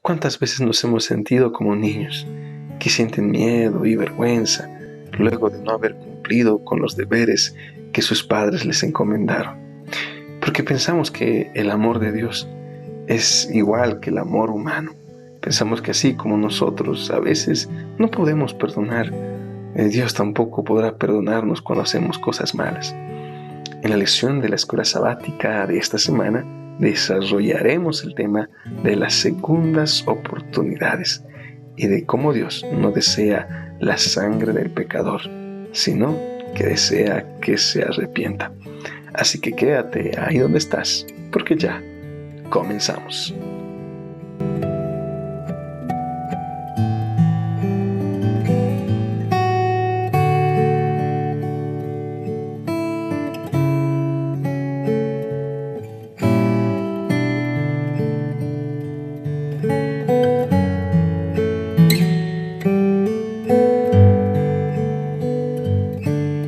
¿Cuántas veces nos hemos sentido como niños que sienten miedo y vergüenza luego de no haber cumplido con los deberes que sus padres les encomendaron? Porque pensamos que el amor de Dios es igual que el amor humano. Pensamos que así como nosotros a veces no podemos perdonar, Dios tampoco podrá perdonarnos cuando hacemos cosas malas. En la lección de la escuela sabática de esta semana desarrollaremos el tema de las segundas oportunidades y de cómo Dios no desea la sangre del pecador, sino que desea que se arrepienta. Así que quédate ahí donde estás, porque ya comenzamos.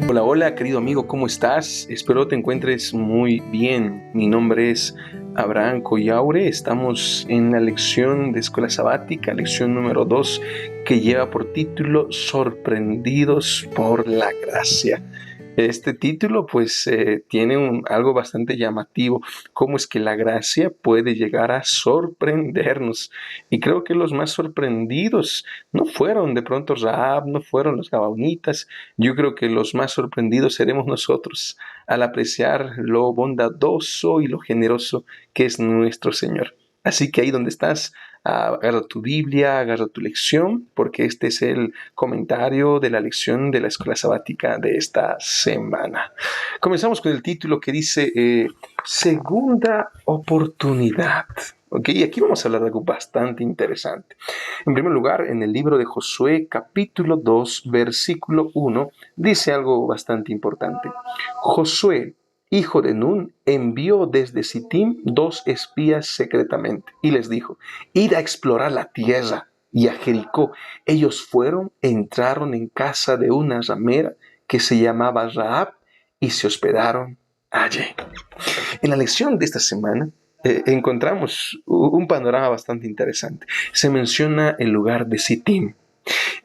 Hola, hola, querido amigo, ¿cómo estás? Espero te encuentres muy bien. Mi nombre es Abraham Collaure. Estamos en la lección de escuela sabática, lección número 2, que lleva por título Sorprendidos por la gracia. Este título tiene algo bastante llamativo, cómo es que la gracia puede llegar a sorprendernos. Y creo que los más sorprendidos no fueron de pronto Rahab, no fueron los gabaonitas. Yo creo que los más sorprendidos seremos nosotros al apreciar lo bondadoso y lo generoso que es nuestro Señor. Así que ahí donde estás, agarra tu Biblia, agarra tu lección, porque este es el comentario de la lección de la escuela sabática de esta semana. Comenzamos con el título que dice Segunda oportunidad. Ok, y aquí vamos a hablar de algo bastante interesante. En primer lugar, en el libro de Josué, capítulo 2, versículo 1, dice algo bastante importante. Josué, hijo de Nun, envió desde Sittim 2 espías secretamente y les dijo: id a explorar la tierra y a Jericó. Ellos fueron, entraron en casa de una ramera que se llamaba Rahab y se hospedaron allí. En la lección de esta semana encontramos un panorama bastante interesante. Se menciona el lugar de Sittim.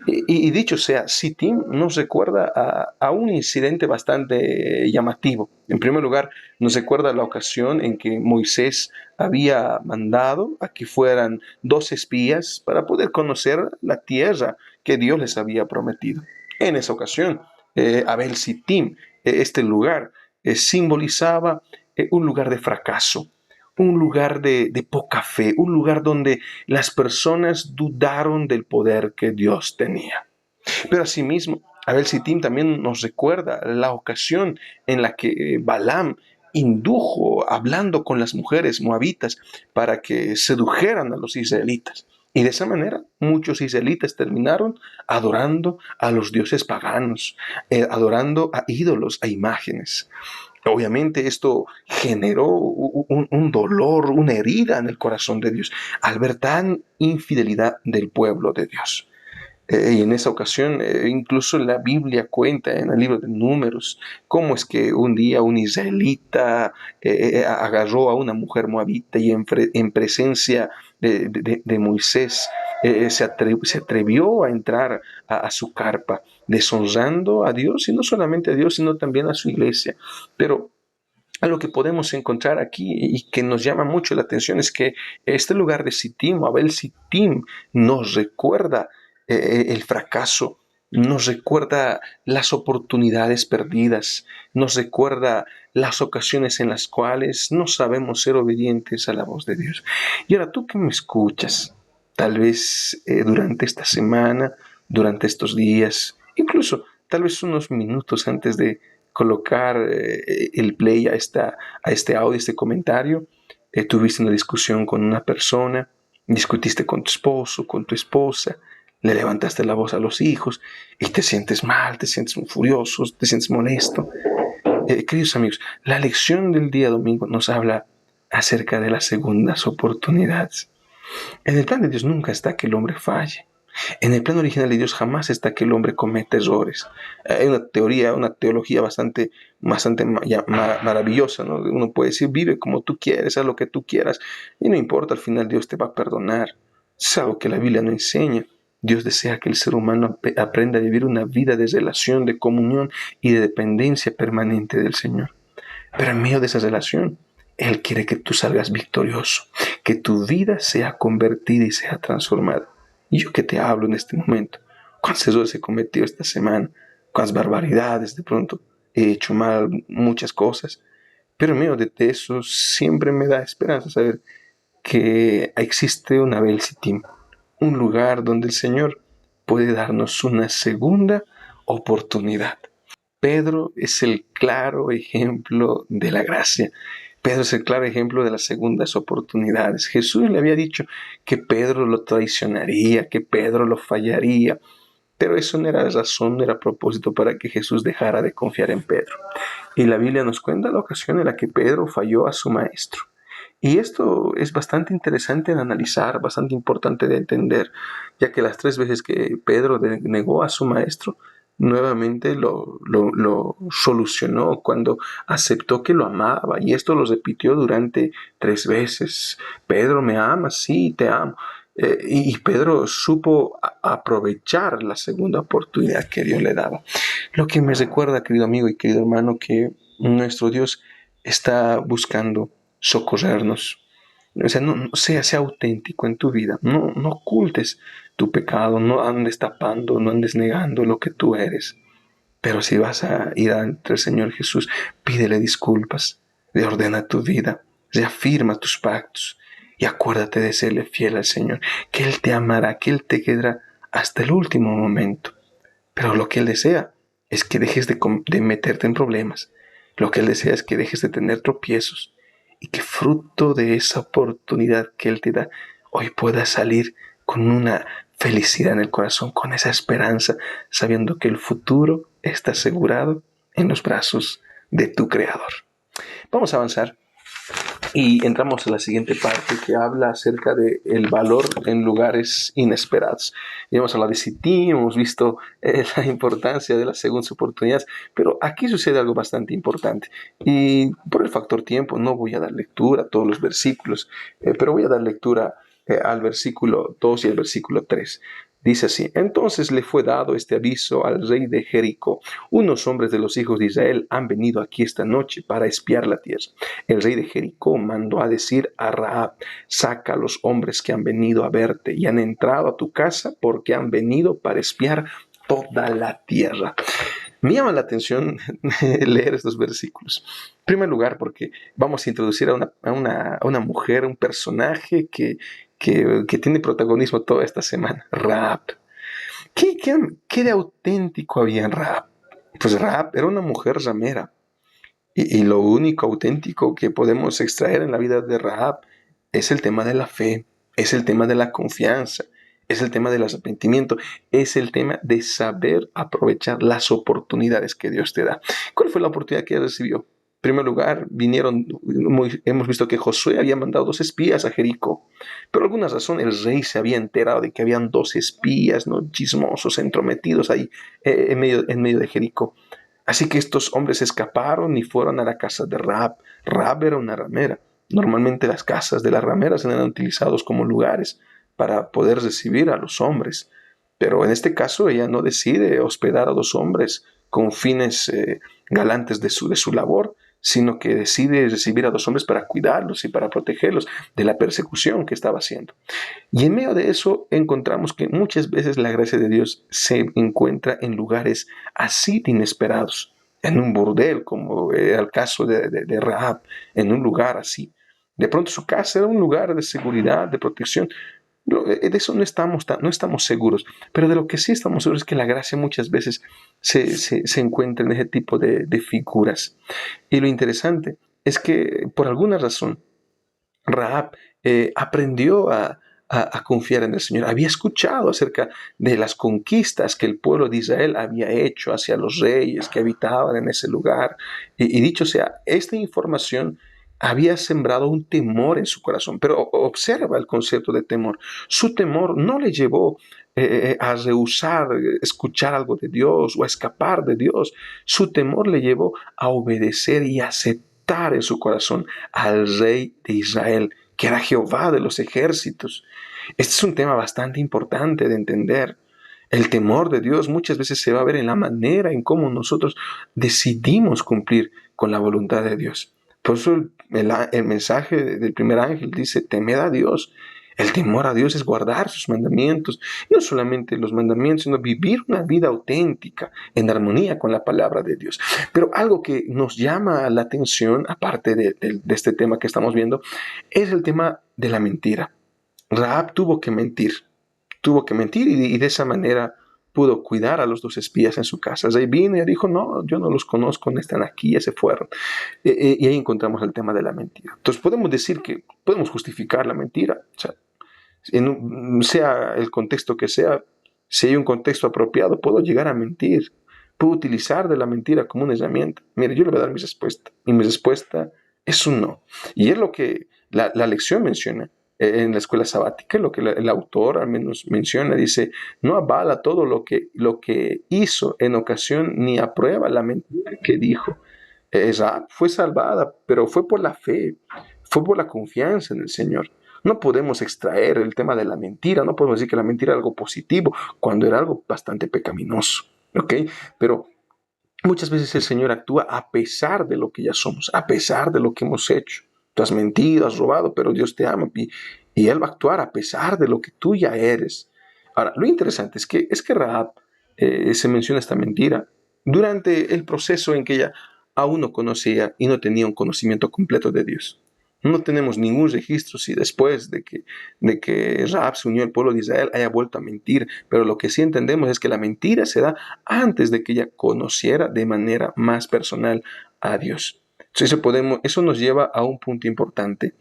Y dicho sea, Sittim nos recuerda a un incidente bastante llamativo. En primer lugar, nos recuerda la ocasión en que Moisés había mandado a que fueran 2 espías para poder conocer la tierra que Dios les había prometido. En esa ocasión, Abel Sittim, este lugar, simbolizaba un lugar de fracaso, un lugar de poca fe, un lugar donde las personas dudaron del poder que Dios tenía. Pero asimismo, Abel Sittim también nos recuerda la ocasión en la que Balaam indujo hablando con las mujeres moabitas para que sedujeran a los israelitas. Y de esa manera muchos israelitas terminaron adorando a los dioses paganos, adorando a ídolos, a imágenes. Obviamente esto generó un dolor, una herida en el corazón de Dios al ver tan infidelidad del pueblo de Dios. Y en esa ocasión, incluso la Biblia cuenta en el libro de Números cómo es que un día un israelita agarró a una mujer moabita y en presencia de Moisés se atrevió a entrar a su carpa, deshonrando a Dios, y no solamente a Dios, sino también a su iglesia. Pero lo que podemos encontrar aquí y que nos llama mucho la atención es que este lugar de Sittim, Abel Sittim, nos recuerda el fracaso, nos recuerda las oportunidades perdidas, nos recuerda las ocasiones en las cuales no sabemos ser obedientes a la voz de Dios. Y ahora tú que me escuchas, tal vez durante esta semana, durante estos días, incluso tal vez unos minutos antes de colocar el play a este audio, este comentario, tuviste una discusión con una persona, discutiste con tu esposo, con tu esposa, le levantaste la voz a los hijos y te sientes mal, te sientes furioso, te sientes molesto. Queridos amigos, la lección del día domingo nos habla acerca de las segundas oportunidades. En el plan de Dios nunca está que el hombre falle. En el plan original de Dios jamás está que el hombre cometa errores. Hay una teología bastante maravillosa, ¿no? Uno puede decir, vive como tú quieres, haz lo que tú quieras, y no importa, al final Dios te va a perdonar. Es algo que la Biblia no enseña. Dios desea que el ser humano aprenda a vivir una vida de relación, de comunión y de dependencia permanente del Señor. Pero en medio de esa relación, Él quiere que tú salgas victorioso, que tu vida sea convertida y sea transformada. Y yo que te hablo en este momento, ¿cuántos errores he cometido esta semana? ¿Cuántas barbaridades de pronto? He hecho mal muchas cosas. Pero en medio de eso siempre me da esperanza saber que existe una Bel Sitim, un lugar donde el Señor puede darnos una segunda oportunidad. Pedro es el claro ejemplo de la gracia. Pedro es el claro ejemplo de las segundas oportunidades. Jesús le había dicho que Pedro lo traicionaría, que Pedro lo fallaría, pero eso no era razón, no era propósito para que Jesús dejara de confiar en Pedro. Y la Biblia nos cuenta la ocasión en la que Pedro falló a su maestro. Y esto es bastante interesante de analizar, bastante importante de entender, ya que las 3 veces que Pedro negó a su maestro, nuevamente lo solucionó cuando aceptó que lo amaba. Y esto lo repitió durante 3 veces. Pedro, ¿me amas? Sí, te amo. Y Pedro supo aprovechar la segunda oportunidad que Dios le daba. Lo que me recuerda, querido amigo y querido hermano, que nuestro Dios está buscando socorrernos. O sea, sea auténtico en tu vida. No ocultes tu pecado, no andes tapando, no andes negando lo que tú eres. Pero si vas a ir ante el Señor Jesús, pídele disculpas, reordena tu vida, reafirma tus pactos y acuérdate de serle fiel al Señor, que Él te amará, que Él te quedará hasta el último momento. Pero lo que Él desea es que dejes de meterte en problemas. Lo que Él desea es que dejes de tener tropiezos y que fruto de esa oportunidad que Él te da, hoy puedas salir con una felicidad en el corazón, con esa esperanza, sabiendo que el futuro está asegurado en los brazos de tu Creador. Vamos a avanzar y entramos a la siguiente parte que habla acerca del valor en lugares inesperados. Ya hemos hablado de Sití, hemos visto la importancia de las segundas oportunidades, pero aquí sucede algo bastante importante. Y por el factor tiempo no voy a dar lectura a todos los versículos, pero voy a dar lectura al versículo 2 y al versículo 3. Dice así: entonces le fue dado este aviso al rey de Jericó: unos hombres de los hijos de Israel han venido aquí esta noche para espiar la tierra. El rey de Jericó mandó a decir a Rahab: saca a los hombres que han venido a verte y han entrado a tu casa, porque han venido para espiar toda la tierra. Me llama la atención leer estos versículos. En primer lugar, porque vamos a introducir a una mujer, un personaje que tiene protagonismo toda esta semana: Rahab. ¿Qué de auténtico había en Rahab? Pues Rahab era una mujer ramera. Y lo único auténtico que podemos extraer en la vida de Rahab es el tema de la fe, es el tema de la confianza, es el tema del arrepentimiento, es el tema de saber aprovechar las oportunidades que Dios te da. ¿Cuál fue la oportunidad que ella recibió? En primer lugar, hemos visto que Josué había mandado 2 espías a Jericó. Por alguna razón el rey se había enterado de que habían 2 espías, ¿no?, chismosos, entrometidos ahí en medio de Jericó. Así que estos hombres escaparon y fueron a la casa de Rahab. Rahab era una ramera. Normalmente las casas de las rameras eran utilizadas como lugares para poder recibir a los hombres. Pero en este caso ella no decide hospedar a 2 hombres con fines galantes de su labor, sino que decide recibir a 2 hombres para cuidarlos y para protegerlos de la persecución que estaba haciendo. Y en medio de eso encontramos que muchas veces la gracia de Dios se encuentra en lugares así de inesperados, en un burdel, como era el caso de Rahab, en un lugar así. De pronto su casa era un lugar de seguridad, de protección. De eso no estamos seguros, pero de lo que sí estamos seguros es que la gracia muchas veces se encuentra en ese tipo de figuras. Y lo interesante es que por alguna razón Rahab aprendió a confiar en el Señor. Había escuchado acerca de las conquistas que el pueblo de Israel había hecho hacia los reyes que habitaban en ese lugar. Y dicho sea, esta información había sembrado un temor en su corazón. Pero observa el concepto de temor. Su temor no le llevó a rehusar escuchar algo de Dios o a escapar de Dios. Su temor le llevó a obedecer y aceptar en su corazón al rey de Israel, que era Jehová de los ejércitos. Este es un tema bastante importante de entender. El temor de Dios muchas veces se va a ver en la manera en cómo nosotros decidimos cumplir con la voluntad de Dios. Por eso el mensaje del primer ángel dice, temed a Dios. El temor a Dios es guardar sus mandamientos. Y no solamente los mandamientos, sino vivir una vida auténtica, en armonía con la palabra de Dios. Pero algo que nos llama la atención, aparte de este tema que estamos viendo, es el tema de la mentira. Rahab tuvo que mentir y de esa manera pudo cuidar a los dos espías en su casa. Ahí vino y dijo, no, yo no los conozco, no están aquí, ya se fueron. Y ahí encontramos el tema de la mentira. Entonces podemos decir que podemos justificar la mentira. O sea, sea el contexto que sea, si hay un contexto apropiado, puedo llegar a mentir. Puedo utilizar de la mentira como una herramienta. Mire, yo le voy a dar mi respuesta. Y mi respuesta es un no. Y es lo que la lección menciona en la escuela sabática, lo que el autor al menos menciona, dice, no avala todo lo que hizo en ocasión, ni aprueba la mentira que dijo. Esa fue salvada, pero fue por la fe, fue por la confianza en el Señor. No podemos extraer el tema de la mentira, no podemos decir que la mentira era algo positivo, cuando era algo bastante pecaminoso, ¿ok? Pero muchas veces el Señor actúa a pesar de lo que ya somos, a pesar de lo que hemos hecho. Tú has mentido, has robado, pero Dios te ama y Él va a actuar a pesar de lo que tú ya eres. Ahora, lo interesante es que Rahab se menciona esta mentira durante el proceso en que ella aún no conocía y no tenía un conocimiento completo de Dios. No tenemos ningún registro si después de que Rahab se unió al pueblo de Israel haya vuelto a mentir, pero lo que sí entendemos es que la mentira se da antes de que ella conociera de manera más personal a Dios. Entonces eso nos lleva a un punto importante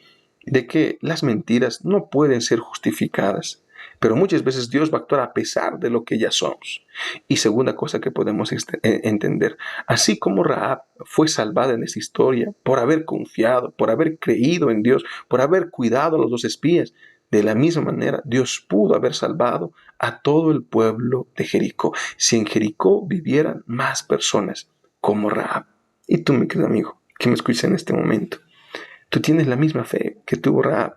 de que las mentiras no pueden ser justificadas, pero muchas veces Dios va a actuar a pesar de lo que ya somos. Y segunda cosa que podemos entender, así como Rahab fue salvada en esta historia por haber confiado, por haber creído en Dios, por haber cuidado a los dos espías, de la misma manera Dios pudo haber salvado a todo el pueblo de Jericó, si en Jericó vivieran más personas como Rahab. Y tú, mi querido amigo, que me escuchas en este momento, tú tienes la misma fe que tuvo Rahab,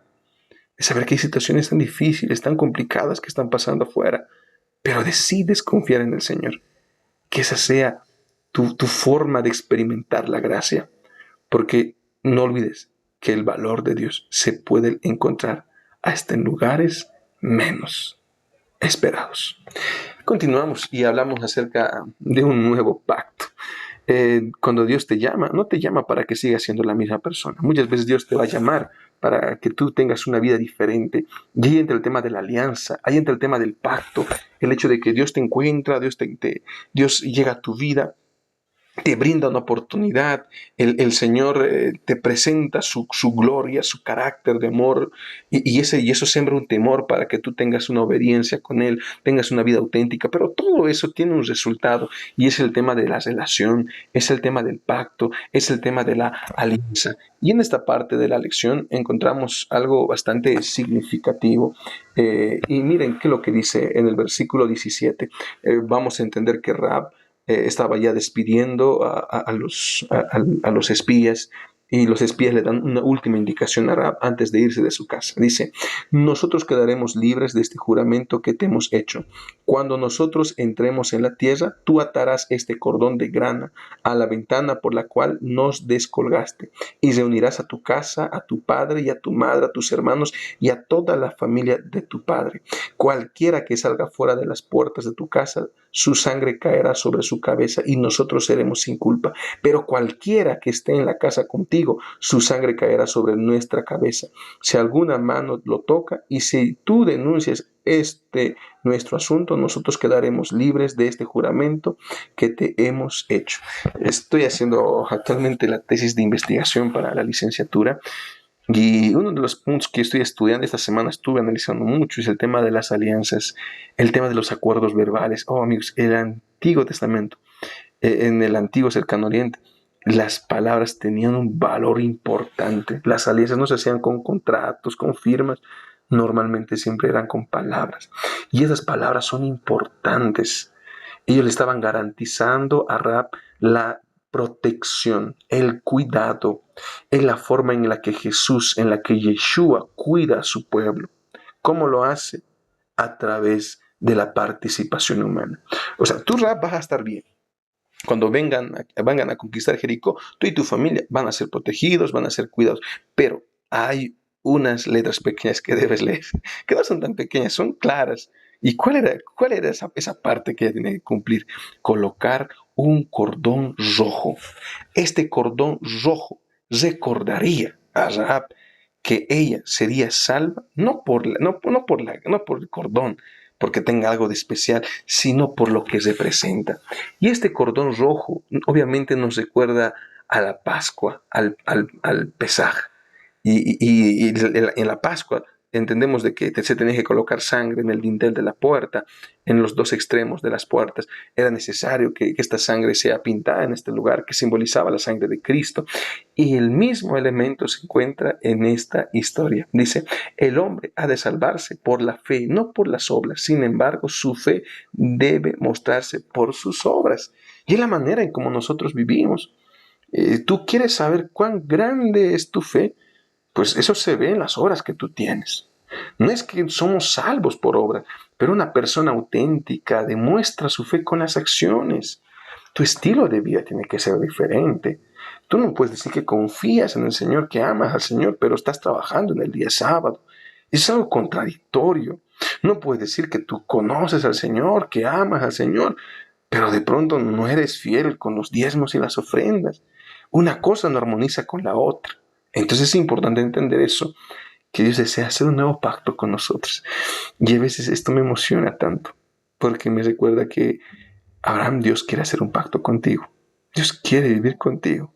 de saber que hay situaciones tan difíciles, tan complicadas que están pasando afuera, pero decides confiar en el Señor. Que esa sea tu forma de experimentar la gracia, porque no olvides que el valor de Dios se puede encontrar hasta en lugares menos esperados. Continuamos y hablamos acerca de un nuevo pacto. Cuando Dios te llama, no te llama para que sigas siendo la misma persona. Muchas veces Dios te va a llamar para que tú tengas una vida diferente. Y ahí entra el tema de la alianza, ahí entra el tema del pacto, el hecho de que Dios te encuentra, Dios llega a tu vida, te brinda una oportunidad, el Señor te presenta su gloria, su carácter de amor, y eso siembra un temor para que tú tengas una obediencia con Él, tengas una vida auténtica, pero todo eso tiene un resultado, y es el tema de la relación, es el tema del pacto, es el tema de la alianza. Y en esta parte de la lección encontramos algo bastante significativo. Y miren qué es lo que dice en el versículo 17. Vamos a entender que Rahab estaba ya despidiendo a los espías, y los espías le dan una última indicación a Rahab antes de irse de su casa. Dice, nosotros quedaremos libres de este juramento que te hemos hecho. Cuando nosotros entremos en la tierra, tú atarás este cordón de grana a la ventana por la cual nos descolgaste, y reunirás a tu casa, a tu padre y a tu madre, a tus hermanos y a toda la familia de tu padre. Cualquiera que salga fuera de las puertas de tu casa, su sangre caerá sobre su cabeza y nosotros seremos sin culpa. Pero cualquiera que esté en la casa contigo, su sangre caerá sobre nuestra cabeza. Si alguna mano lo toca y si tú denuncias nuestro asunto, nosotros quedaremos libres de este juramento que te hemos hecho. Estoy haciendo actualmente la tesis de investigación para la licenciatura. Y uno de los puntos que estoy estudiando esta semana, estuve analizando mucho, es el tema de las alianzas, el tema de los acuerdos verbales. Oh, amigos, el Antiguo Testamento, en el Antiguo Cercano Oriente, las palabras tenían un valor importante. Las alianzas no se hacían con contratos, con firmas, normalmente siempre eran con palabras. Y esas palabras son importantes. Ellos le estaban garantizando a Rahab la protección, el cuidado, en la forma en la que Jesús, en la que Yeshua cuida a su pueblo. ¿Cómo lo hace? A través de la participación humana. O sea, tú, Rahab, vas a estar bien. Cuando vengan a conquistar Jericó, tú y tu familia van a ser protegidos, van a ser cuidados. Pero hay unas letras pequeñas que debes leer, que no son tan pequeñas, son claras. ¿Y cuál era esa parte que ella tenía que cumplir? Colocar un cordón rojo. Este cordón rojo recordaría a Rahab que ella sería salva no por el cordón, porque tenga algo de especial, sino por lo que representa. Y este cordón rojo obviamente nos recuerda a la Pascua, al Pesaj. Y en la Pascua entendemos de que se tenía que colocar sangre en el dintel de la puerta, en los dos extremos de las puertas. Era necesario que esta sangre sea pintada en este lugar que simbolizaba la sangre de Cristo. Y el mismo elemento se encuentra en esta historia. Dice, el hombre ha de salvarse por la fe, no por las obras. Sin embargo, su fe debe mostrarse por sus obras. Y es la manera en cómo nosotros vivimos. ¿Tú quieres saber cuán grande es tu fe? Pues eso se ve en las obras que tú tienes. No es que somos salvos por obra, pero una persona auténtica demuestra su fe con las acciones. Tu estilo de vida tiene que ser diferente. Tú no puedes decir que confías en el Señor, que amas al Señor, pero estás trabajando en el día sábado. Es algo contradictorio. No puedes decir que tú conoces al Señor, que amas al Señor, pero de pronto no eres fiel con los diezmos y las ofrendas. Una cosa no armoniza con la otra. Entonces es importante entender eso, que Dios desea hacer un nuevo pacto con nosotros. Y a veces esto me emociona tanto, porque me recuerda que Abraham, Dios quiere hacer un pacto contigo. Dios quiere vivir contigo.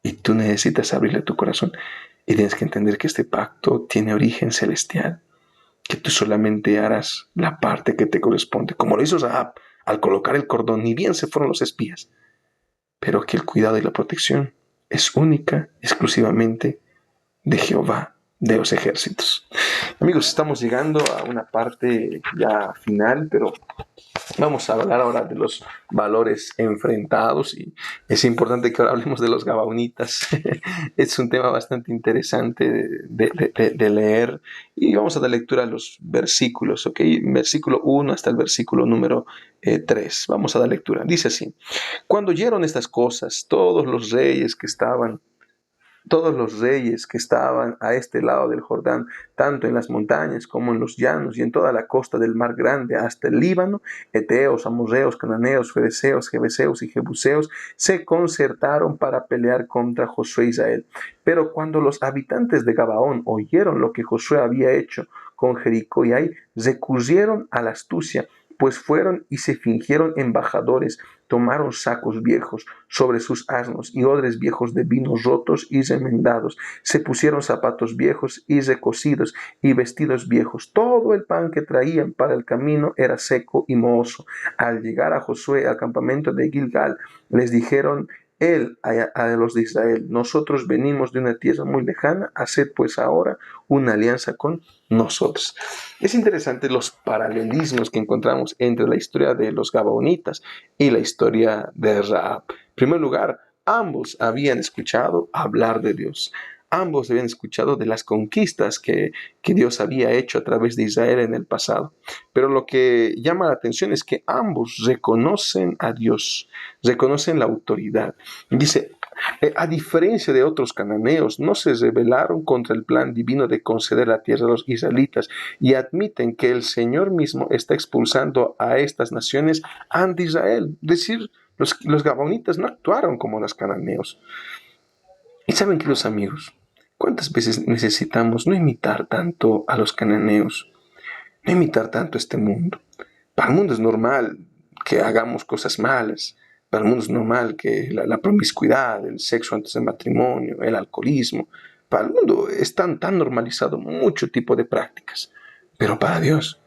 Y tú necesitas abrirle tu corazón. Y tienes que entender que este pacto tiene origen celestial. Que tú solamente harás la parte que te corresponde. Como lo hizo Rahab al colocar el cordón. Ni bien se fueron los espías. Pero que el cuidado y la protección es única, exclusivamente de Jehová de los ejércitos. Amigos, estamos llegando a una parte ya final, pero vamos a hablar ahora de los valores enfrentados y es importante que ahora hablemos de los gabaonitas. Es un tema bastante interesante de leer y vamos a dar lectura a los versículos, ¿ok? Versículo 1 hasta el versículo número 3. Vamos a dar lectura. Dice así, cuando oyeron estas cosas, todos los reyes que estaban a este lado del Jordán, tanto en las montañas como en los llanos y en toda la costa del mar grande hasta el Líbano, eteos, amorreos, cananeos, fereceos, jebuseos y jebuseos, se concertaron para pelear contra Josué e Israel. Pero cuando los habitantes de Gabaón oyeron lo que Josué había hecho con Jericó y Ai, recurrieron a la astucia, pues fueron y se fingieron embajadores, tomaron sacos viejos sobre sus asnos y odres viejos de vinos rotos y remendados, se pusieron zapatos viejos y recocidos y vestidos viejos. Todo el pan que traían para el camino era seco y mohoso. Al llegar a Josué al campamento de Gilgal, les dijeron él a los de Israel, nosotros venimos de una tierra muy lejana, haced pues ahora una alianza con nosotros. Es interesante los paralelismos que encontramos entre la historia de los Gabaonitas y la historia de Rahab. En primer lugar, ambos habían escuchado hablar de Dios. Ambos habían escuchado de las conquistas que Dios había hecho a través de Israel en el pasado. Pero lo que llama la atención es que ambos reconocen a Dios, reconocen la autoridad. Dice, a diferencia de otros cananeos, no se rebelaron contra el plan divino de conceder la tierra a los israelitas y admiten que el Señor mismo está expulsando a estas naciones ante Israel. Es decir, los gabaonitas no actuaron como los cananeos. Y saben, queridos amigos, ¿cuántas veces necesitamos no imitar tanto a los cananeos, no imitar tanto este mundo? Para el mundo es normal que hagamos cosas malas. Para el mundo es normal que la promiscuidad, el sexo antes del matrimonio, el alcoholismo. Para el mundo están tan normalizado mucho tipo de prácticas. Pero para Dios,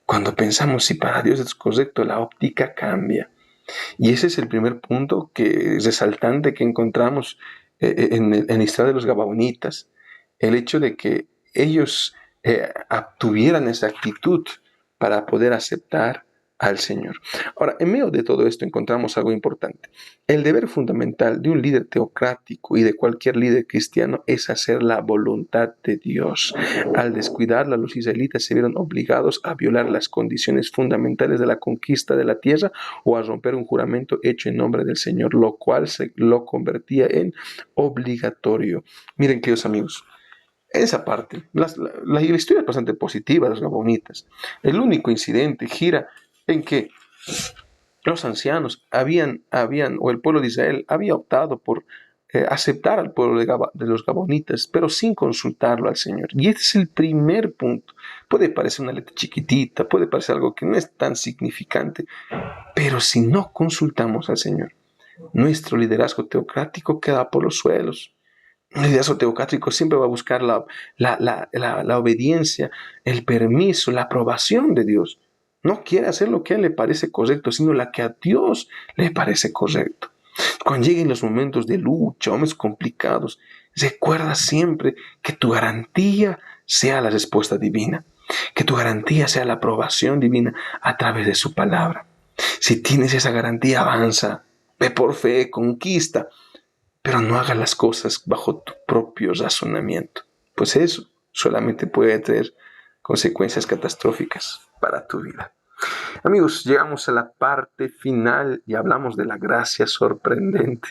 cuando pensamos si para Dios es correcto, la óptica cambia. Y ese es el primer punto que es resaltante que encontramos en la historia de los gabaonitas. El hecho de que ellos tuvieran esa actitud para poder aceptar al Señor. Ahora, en medio de todo esto encontramos algo importante. El deber fundamental de un líder teocrático y de cualquier líder cristiano es hacer la voluntad de Dios. Al descuidarla, los israelitas se vieron obligados a violar las condiciones fundamentales de la conquista de la tierra o a romper un juramento hecho en nombre del Señor, lo cual se lo convertía en obligatorio. Miren, queridos amigos, esa parte, la historia es bastante positiva de los gabonitas. El único incidente gira en que los ancianos o el pueblo de Israel había optado por aceptar al pueblo de los gabonitas, pero sin consultarlo al Señor. Y este es el primer punto. Puede parecer una letra chiquitita, puede parecer algo que no es tan significante, pero si no consultamos al Señor, nuestro liderazgo teocrático queda por los suelos. Un liderazgo teocrático siempre va a buscar la obediencia, el permiso, la aprobación de Dios. No quiere hacer lo que a él le parece correcto, sino la que a Dios le parece correcto. Cuando lleguen los momentos de lucha, momentos complicados, recuerda siempre que tu garantía sea la respuesta divina, que tu garantía sea la aprobación divina a través de su palabra. Si tienes esa garantía, avanza, ve por fe, conquista, pero no hagas las cosas bajo tu propio razonamiento, pues eso solamente puede tener consecuencias catastróficas para tu vida. Amigos, llegamos a la parte final y hablamos de la gracia sorprendente.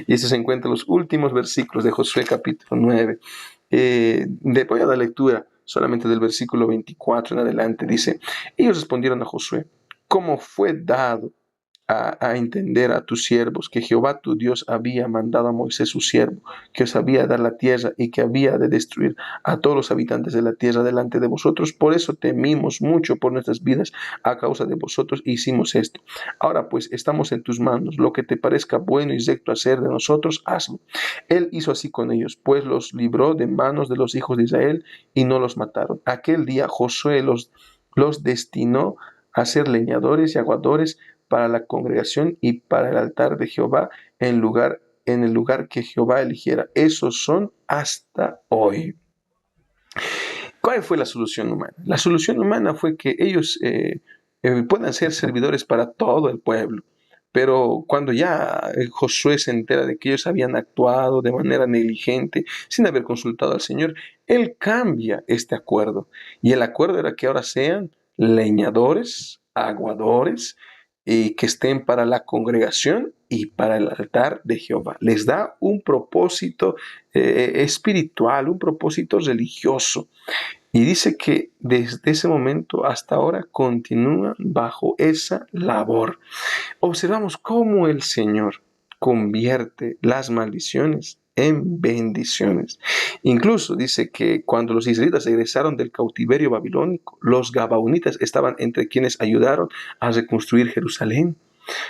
Y eso se encuentra en los últimos versículos de Josué capítulo 9. Voy a dar lectura solamente del versículo 24 en adelante. Dice, ellos respondieron a Josué, ¿cómo fue dado a entender a tus siervos que Jehová tu Dios había mandado a Moisés su siervo, que os había de dar la tierra y que había de destruir a todos los habitantes de la tierra delante de vosotros? Por eso temimos mucho por nuestras vidas a causa de vosotros e hicimos esto. Ahora pues estamos en tus manos, lo que te parezca bueno y recto hacer de nosotros, hazlo. Él hizo así con ellos, pues los libró de manos de los hijos de Israel y no los mataron. Aquel día Josué los destinó a ser leñadores y aguadores para la congregación y para el altar de Jehová en el lugar que Jehová eligiera. Esos son hasta hoy. ¿Cuál fue la solución humana? La solución humana fue que ellos puedan ser servidores para todo el pueblo. Pero cuando ya Josué se entera de que ellos habían actuado de manera negligente, sin haber consultado al Señor, él cambia este acuerdo. Y el acuerdo era que ahora sean leñadores, aguadores, y que estén para la congregación y para el altar de Jehová. Les da un propósito espiritual, un propósito religioso. Y dice que desde ese momento hasta ahora continúan bajo esa labor. Observamos cómo el Señor convierte las maldiciones en bendiciones. Incluso dice que cuando los israelitas regresaron del cautiverio babilónico, los gabaonitas estaban entre quienes ayudaron a reconstruir Jerusalén.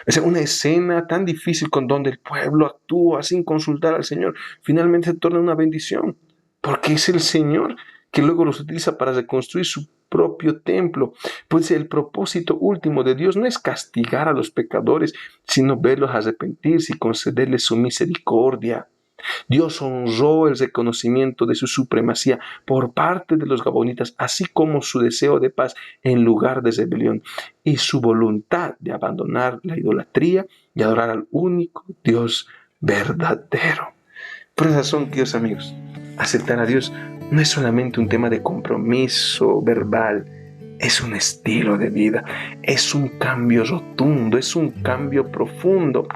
Es una escena tan difícil con donde el pueblo actúa sin consultar al Señor, finalmente se torna una bendición, porque es el Señor que luego los utiliza para reconstruir su propio templo. Pues el propósito último de Dios no es castigar a los pecadores, sino verlos arrepentirse y concederles su misericordia. Dios honró el reconocimiento de su supremacía por parte de los gabonitas, así como su deseo de paz en lugar de rebelión y su voluntad de abandonar la idolatría y adorar al único Dios verdadero. Por esa razón, queridos amigos, aceptar a Dios no es solamente un tema de compromiso verbal, es un estilo de vida, es un cambio rotundo, es un cambio profundo.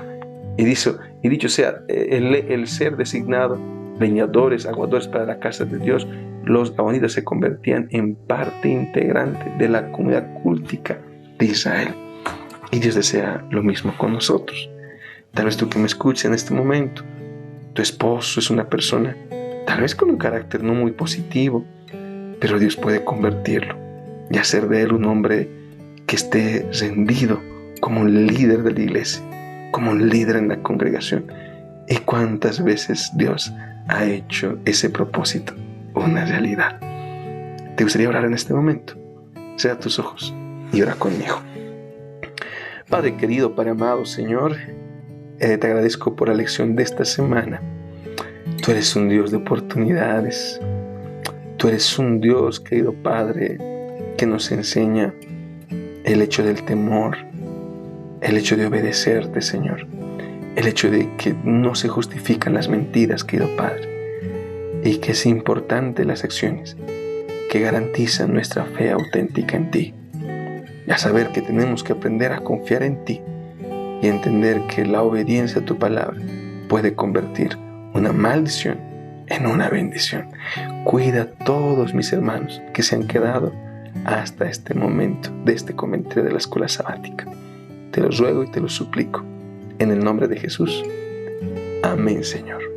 Y dicho sea, el ser designado leñadores, aguadores para la casa de Dios, los gabonitas se convertían en parte integrante de la comunidad cultica de Israel. Y Dios desea lo mismo con nosotros. Tal vez tú que me escuches en este momento, tu esposo es una persona tal vez con un carácter no muy positivo, pero Dios puede convertirlo y hacer de él un hombre que esté rendido como un líder de la iglesia, como un líder en la congregación. ¿Y cuántas veces Dios ha hecho ese propósito una realidad? ¿Te gustaría orar en este momento? Cierra tus ojos y ora conmigo. Padre querido, Padre amado, Señor, te agradezco por la lección de esta semana. Tú eres un Dios de oportunidades. Tú eres un Dios, querido Padre, que nos enseña el hecho del temor, el hecho de obedecerte, Señor, el hecho de que no se justifican las mentiras, querido Padre, y que es importante las acciones que garantizan nuestra fe auténtica en ti, y a saber que tenemos que aprender a confiar en ti y entender que la obediencia a tu palabra puede convertir una maldición en una bendición. Cuida a todos mis hermanos que se han quedado hasta este momento de este comentario de la escuela sabática. Te lo ruego y te lo suplico en el nombre de Jesús. Amén, Señor.